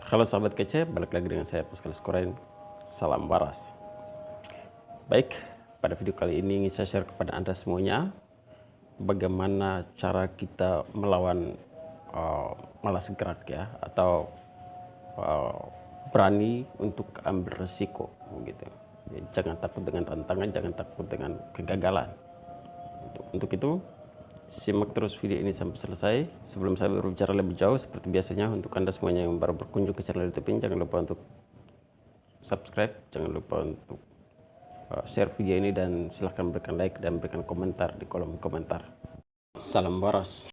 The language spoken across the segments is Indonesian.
Halo sahabat kece, balik lagi dengan saya Pascal Skurain. Salam waras. Baik, pada video kali ini ingin saya share kepada Anda semuanya bagaimana cara kita melawan malas gerak ya, atau berani untuk ambil resiko gitu. Ya, jangan takut dengan tantangan, jangan takut dengan kegagalan. Untuk itu, simak terus video ini sampai selesai. Sebelum saya berbicara lebih jauh, seperti biasanya untuk Anda semuanya yang baru berkunjung ke channel YouTube ini, jangan lupa untuk subscribe, jangan lupa untuk share video ini, dan silahkan berikan like dan berikan komentar di kolom komentar. Salam waras.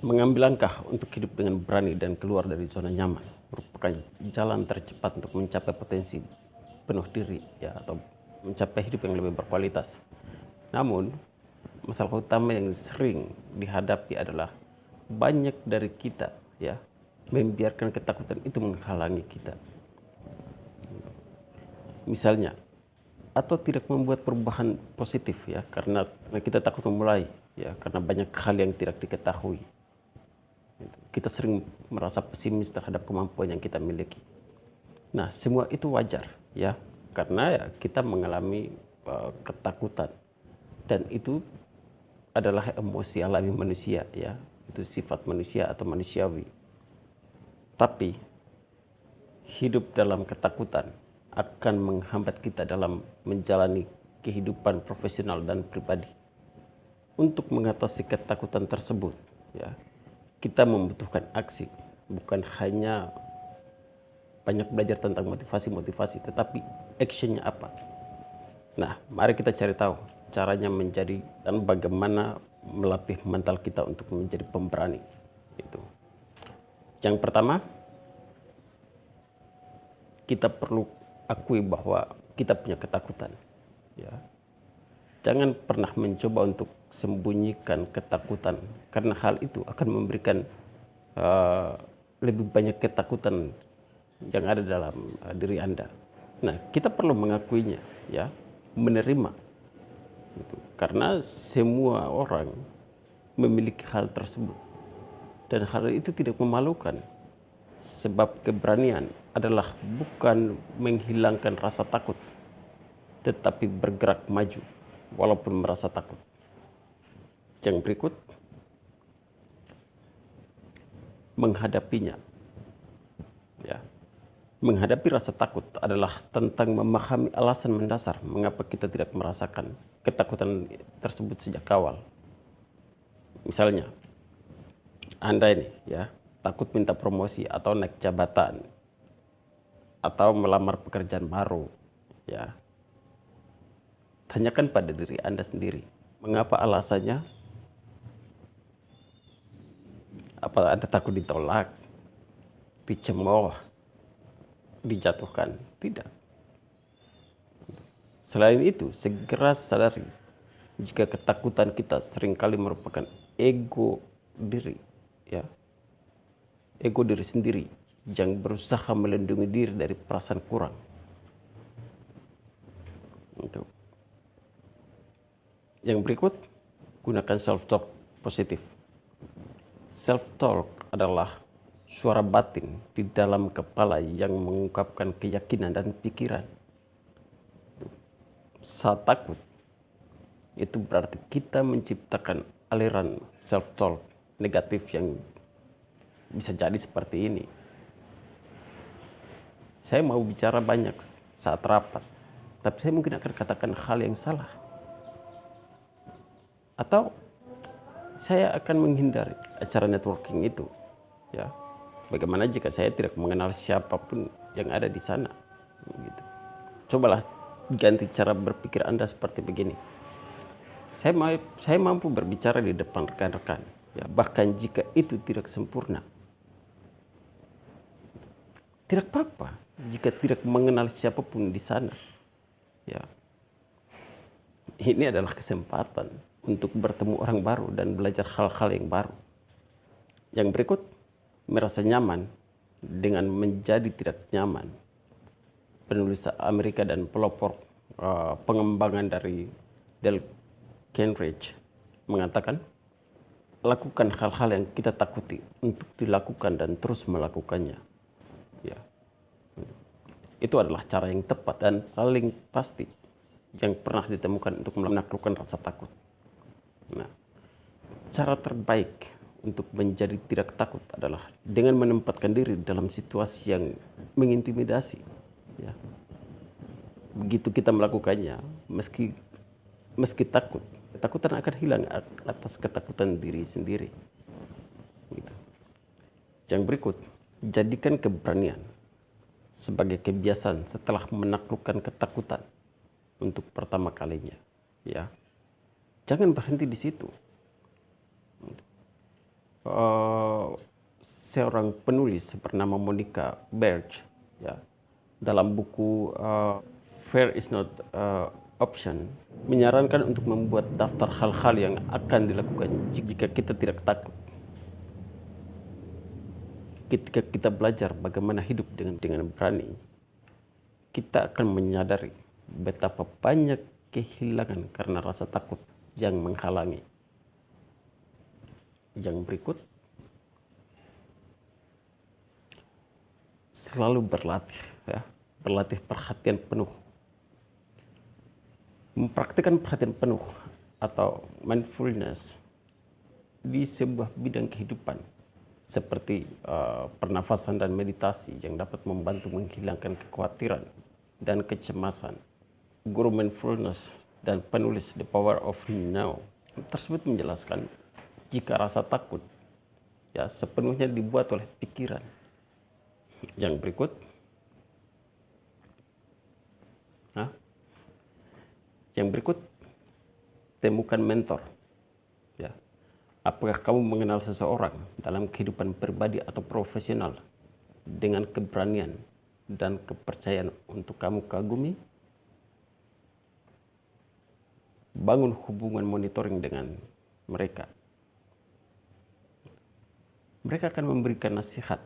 Mengambil langkah untuk hidup dengan berani dan keluar dari zona nyaman merupakan jalan tercepat untuk mencapai potensi penuh diri ya, atau mencapai hidup yang lebih berkualitas. Namun, masalah utama yang sering dihadapi adalah banyak dari kita ya membiarkan ketakutan itu menghalangi kita. Misalnya, atau tidak membuat perubahan positif ya, karena kita takut memulai ya, karena banyak hal yang tidak diketahui. Kita sering merasa pesimis terhadap kemampuan yang kita miliki. Nah, semua itu wajar ya, karena ya kita mengalami ketakutan, dan itu adalah emosi alami manusia ya, itu sifat manusia atau manusiawi. Tapi hidup dalam ketakutan akan menghambat kita dalam menjalani kehidupan profesional dan pribadi. Untuk mengatasi ketakutan tersebut ya, kita membutuhkan aksi, bukan hanya banyak belajar tentang motivasi, tetapi actionnya apa. Nah, mari kita cari tahu caranya menjadi dan bagaimana melatih mental kita untuk menjadi pemberani. Itu. Yang pertama, kita perlu akui bahwa kita punya ketakutan. Ya. Jangan pernah mencoba untuk sembunyikan ketakutan, karena hal itu akan memberikan lebih banyak ketakutan yang ada dalam diri Anda. Nah, kita perlu mengakuinya, ya, menerima, gitu. Karena semua orang memiliki hal tersebut, dan hal itu tidak memalukan, sebab keberanian adalah bukan menghilangkan rasa takut, tetapi bergerak maju walaupun merasa takut. Yang berikut, menghadapinya. Ya. Menghadapi rasa takut adalah tentang memahami alasan mendasar mengapa kita tidak merasakan ketakutan tersebut sejak awal. Misalnya, Anda ini ya takut minta promosi atau naik jabatan atau melamar pekerjaan baru, ya. Tanyakan pada diri Anda sendiri, mengapa alasannya? Apa Anda takut ditolak, dicemooh, dijatuhkan? Tidak. Selain itu, segera sadari jika ketakutan kita seringkali merupakan ego diri, ya, ego diri sendiri yang berusaha melindungi diri dari perasaan kurang. Yang berikut, gunakan self-talk positif. Self-talk adalah suara batin di dalam kepala yang mengungkapkan keyakinan dan pikiran. Saat takut, itu berarti kita menciptakan aliran self-talk negatif yang bisa jadi seperti ini. Saya mau bicara banyak saat rapat, tapi saya mungkin akan katakan hal yang salah. Atau saya akan menghindari acara networking itu. Ya, bagaimana jika saya tidak mengenal siapapun yang ada di sana? Gitu. Cobalah ganti cara berpikir Anda seperti begini. Saya mampu berbicara di depan rekan-rekan, ya, bahkan jika itu tidak sempurna. Tidak apa-apa jika tidak mengenal siapapun di sana. Ya. Ini adalah kesempatan untuk bertemu orang baru dan belajar hal-hal yang baru. Yang berikut, merasa nyaman dengan menjadi tidak nyaman. Penulis Amerika dan pelopor pengembangan dari Dale Carnegie mengatakan, lakukan hal-hal yang kita takuti untuk dilakukan dan terus melakukannya. Ya. Itu adalah cara yang tepat dan paling pasti yang pernah ditemukan untuk menaklukkan rasa takut. Nah, cara terbaik untuk menjadi tidak takut adalah dengan menempatkan diri dalam situasi yang mengintimidasi. Ya. Begitu kita melakukannya, meski takut, ketakutan akan hilang atas ketakutan diri sendiri. Gitu. Yang berikut, jadikan keberanian sebagai kebiasaan setelah menaklukkan ketakutan untuk pertama kalinya. Ya, jangan berhenti di situ. Seorang penulis bernama Monica Berg, ya, dalam buku Fear is Not Option, menyarankan untuk membuat daftar hal-hal yang akan dilakukan jika kita tidak takut. Ketika kita belajar bagaimana hidup dengan berani, kita akan menyadari betapa banyak kehilangan karena rasa takut yang menghalangi. Yang berikut, selalu berlatih, ya, berlatih perhatian penuh. Mempraktikkan perhatian penuh atau mindfulness di sebuah bidang kehidupan seperti pernafasan dan meditasi yang dapat membantu menghilangkan kekhawatiran dan kecemasan. Guru mindfulness dan penulis The Power of Now tersebut menjelaskan jika rasa takut ya sepenuhnya dibuat oleh pikiran. Yang berikut, temukan mentor. Ya. Apakah kamu mengenal seseorang dalam kehidupan pribadi atau profesional dengan keberanian dan kepercayaan untuk kamu kagumi? Bangun hubungan monitoring dengan mereka. Mereka akan memberikan nasihat.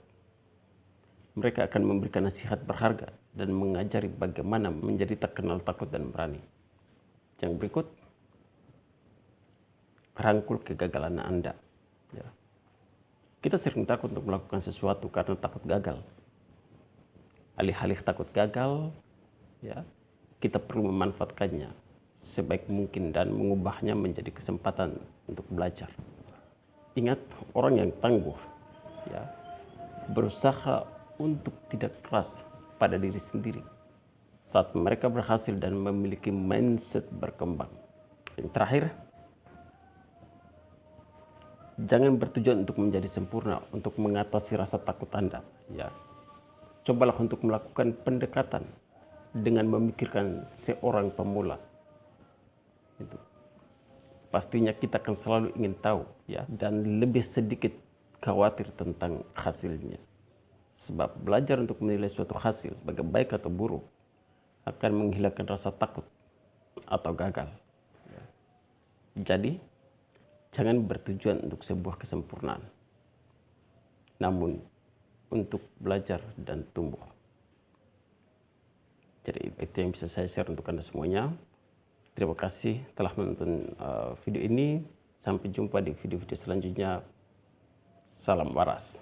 Mereka akan memberikan nasihat berharga dan mengajari bagaimana menjadi tak kenal takut dan berani. Yang berikut, rangkul kegagalan Anda. Ya. Kita sering takut untuk melakukan sesuatu karena takut gagal. Alih-alih takut gagal, ya, kita perlu memanfaatkannya sebaik mungkin dan mengubahnya menjadi kesempatan untuk belajar. Ingat, orang yang tangguh, ya, berusaha untuk tidak keras pada diri sendiri saat mereka berhasil dan memiliki mindset berkembang. Yang terakhir, jangan bertujuan untuk menjadi sempurna untuk mengatasi rasa takut Anda. Ya, cobalah untuk melakukan pendekatan dengan memikirkan seorang pemula. Itu. Pastinya kita akan selalu ingin tahu, ya, dan lebih sedikit khawatir tentang hasilnya. Sebab belajar untuk menilai suatu hasil sebagai baik atau buruk akan menghilangkan rasa takut atau gagal. Ya. Jadi, jangan bertujuan untuk sebuah kesempurnaan, namun untuk belajar dan tumbuh. Jadi itu yang bisa saya share untuk Anda semuanya. Terima kasih telah menonton video ini. Sampai jumpa di video-video selanjutnya. Salam waras.